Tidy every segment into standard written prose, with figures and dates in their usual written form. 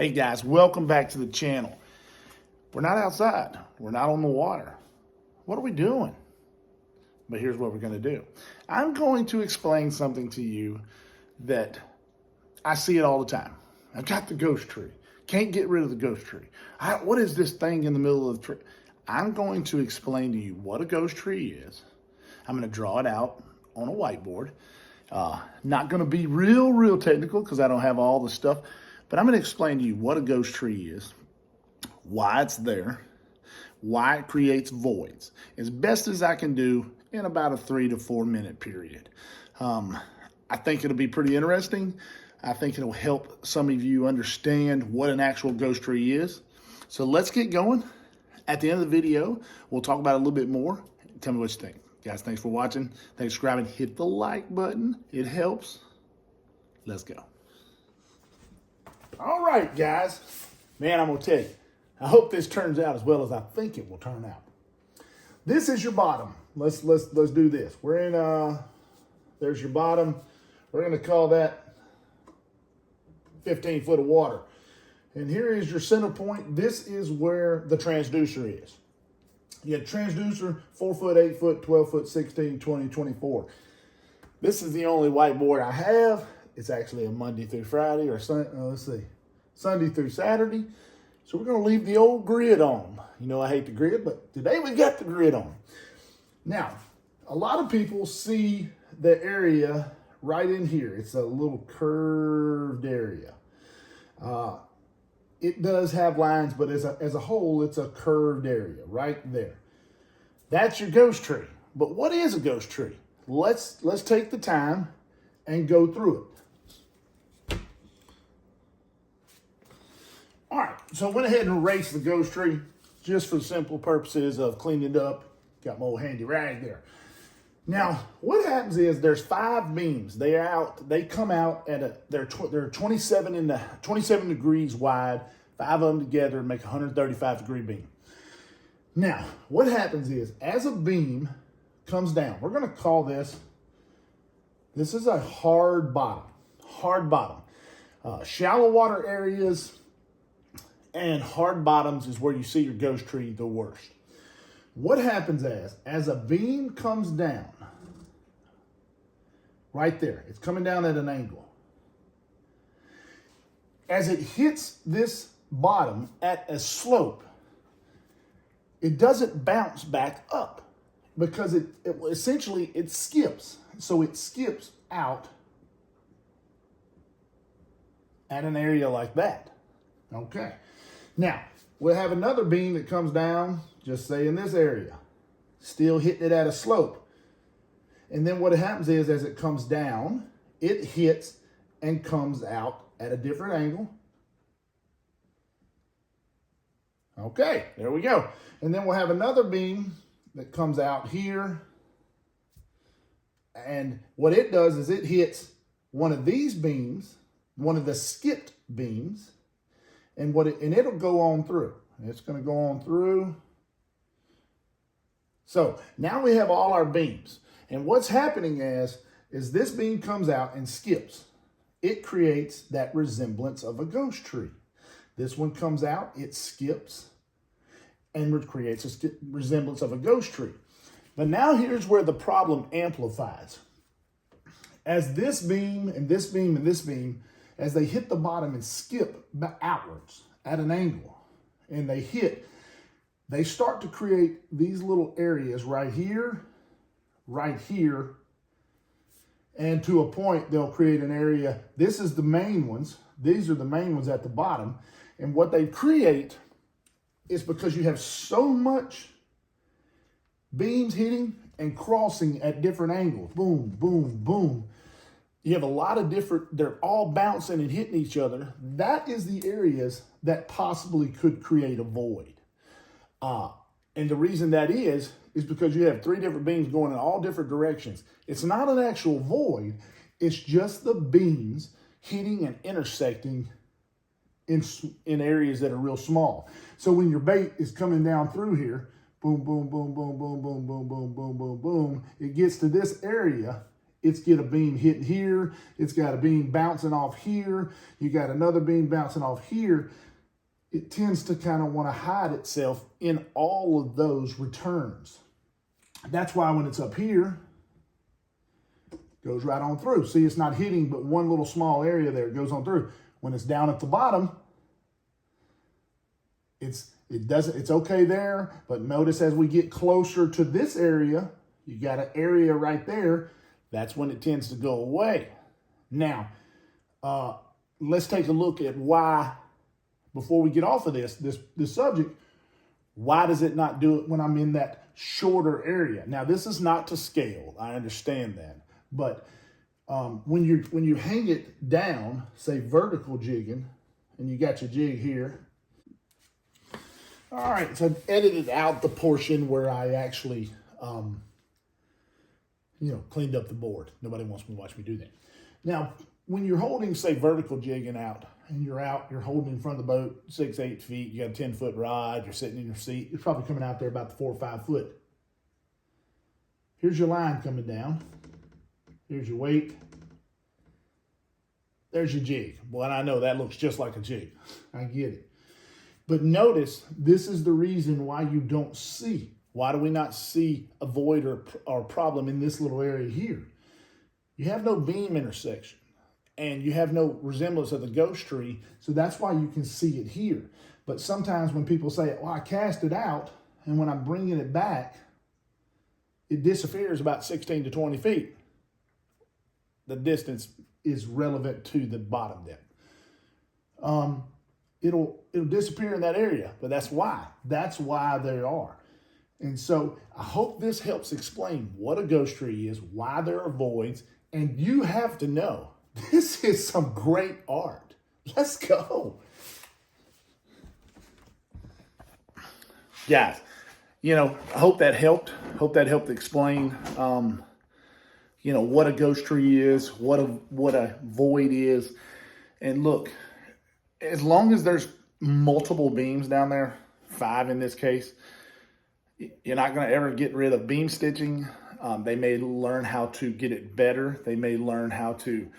Hey guys, welcome back to the channel. We're not outside. We're not on the water. What are we doing? But here's what we're going to do. I'm going to explain something to you that I see it all the time. I've got the ghost tree. Can't get rid of the ghost tree. What is this thing in the middle of the tree? I'm going to explain to you what a ghost tree is. I'm going to draw it out on a whiteboard. Not going to be real technical because I don't have all the stuff. But I'm going to explain to you what a ghost tree is, why it's there, why it creates voids, as best as I can do in about a 3 to 4 minute period. I think it'll be pretty interesting. I think it'll help some of you understand what an actual ghost tree is. So let's get going. At the end of the video, we'll talk about it a little bit more. Tell me what you think. Guys, thanks for watching. Thanks for subscribing. Hit the like button. It helps. Let's go. All right, guys. Man, I'm going to tell you, I hope this turns out as well as I think it will turn out. This is your bottom. Let's do this. We're in, there's your bottom. We're going to call that 15 foot of water. And here is your center point. This is where the transducer is. You have transducer, 4 foot, 8 foot, 12 foot, 16, 20, 24. This is the only whiteboard I have. It's actually a Monday through Friday or Sunday through Saturday. So we're going to leave the old grid on. You know I hate the grid, but today we got the grid on. Now, a lot of people see the area right in here. It's a little curved area. It does have lines, but as a whole, it's a curved area right there. That's your ghost tree. But what is a ghost tree? Let's take the time and go through it. All right, so I went ahead and erased the ghost tree just for the simple purposes of cleaning it up. Got my old handy rag there. Now, what happens is there's 5 beams. They come out at they're 27 degrees wide. 5 of them together make a 135 degree beam. Now, what happens is as a beam comes down, we're going to call this is a hard bottom. Hard bottom. Shallow water areas and hard bottoms is where you see your ghost tree the worst. What happens as a beam comes down, right there, it's coming down at an angle. As it hits this bottom at a slope, it doesn't bounce back up because it essentially skips. So it skips out at an area like that. Okay. Now, we'll have another beam that comes down, just say in this area, still hitting it at a slope. And then what happens is as it comes down, it hits and comes out at a different angle. Okay, there we go. And then we'll have another beam that comes out here. And what it does is it hits one of these beams, one of the skipped beams, and it'll go on through. It's going to go on through. So now we have all our beams. And what's happening is this beam comes out and skips. It creates that resemblance of a ghost tree. This one comes out, it skips, and creates a resemblance of a ghost tree. But now here's where the problem amplifies. As this beam and this beam and this beam, as they hit the bottom and skip outwards at an angle, and they start to create these little areas right here, and to a point, they'll create an area. This is the main ones. These are the main ones at the bottom. And what they create is because you have so much beams hitting and crossing at different angles. Boom, boom, boom. You have a lot of they're all bouncing and hitting each other. That is the areas that possibly could create a void. And the reason that is because you have 3 different beams going in all different directions. It's not an actual void. It's just the beams hitting and intersecting in areas that are real small. So when your bait is coming down through here, boom, boom, boom, boom, boom, boom, boom, boom, boom, boom, boom, it gets to this area. It's got a beam hitting here. It's got a beam bouncing off here. You got another beam bouncing off here. It tends to kind of want to hide itself in all of those returns. That's why when it's up here, it goes right on through. See, it's not hitting but one little small area there. It goes on through. When it's down at the bottom, it's okay there, but notice as we get closer to this area, you got an area right there. That's when it tends to go away. Now, let's take a look at why, before we get off of this subject, why does it not do it when I'm in that shorter area? Now, this is not to scale. I understand that. But when you hang it down, say vertical jigging, and you got your jig here. All right, so I've edited out the portion where I actually, cleaned up the board. Nobody wants to watch me do that. Now, when you're holding, say, vertical jigging out, and you're holding in front of the boat 6-8 feet, you got a 10-foot rod, you're sitting in your seat, you're probably coming out there about 4 or 5 foot. Here's your line coming down. Here's your weight. There's your jig. Boy, and I know that looks just like a jig. I get it. But notice, this is the reason why you don't see. Why do we not see a void or problem in this little area here? You have no beam intersection, and you have no resemblance of the ghost tree, so that's why you can see it here. But sometimes when people say, well, I cast it out, and when I'm bringing it back, it disappears about 16 to 20 feet. The distance is relevant to the bottom depth. It'll disappear in that area, but that's why. That's why they are. And so I hope this helps explain what a ghost tree is, why there are voids, and you have to know, this is some great art. Let's go. Guys, I hope that helped. Hope that helped explain, what a ghost tree is, what a void is. And look, as long as there's multiple beams down there, 5 in this case, you're not going to ever get rid of beam stitching. They may learn how to get it better. They may learn how to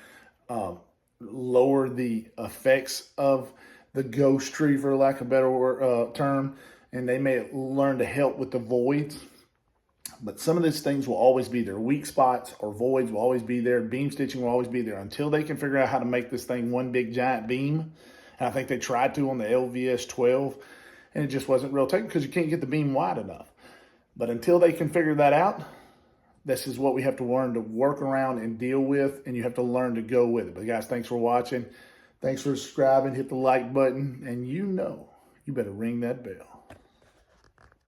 lower the effects of the ghost tree, for lack of a better term, and they may learn to help with the voids. But some of these things will always be there. Weak spots or voids will always be there. Beam stitching will always be there until they can figure out how to make this thing one big giant beam. And I think they tried to on the LVS 12, and it just wasn't real technical because you can't get the beam wide enough. But until they can figure that out, this is what we have to learn to work around and deal with, and you have to learn to go with it. But guys, thanks for watching. Thanks for subscribing. Hit the like button, and you better ring that bell.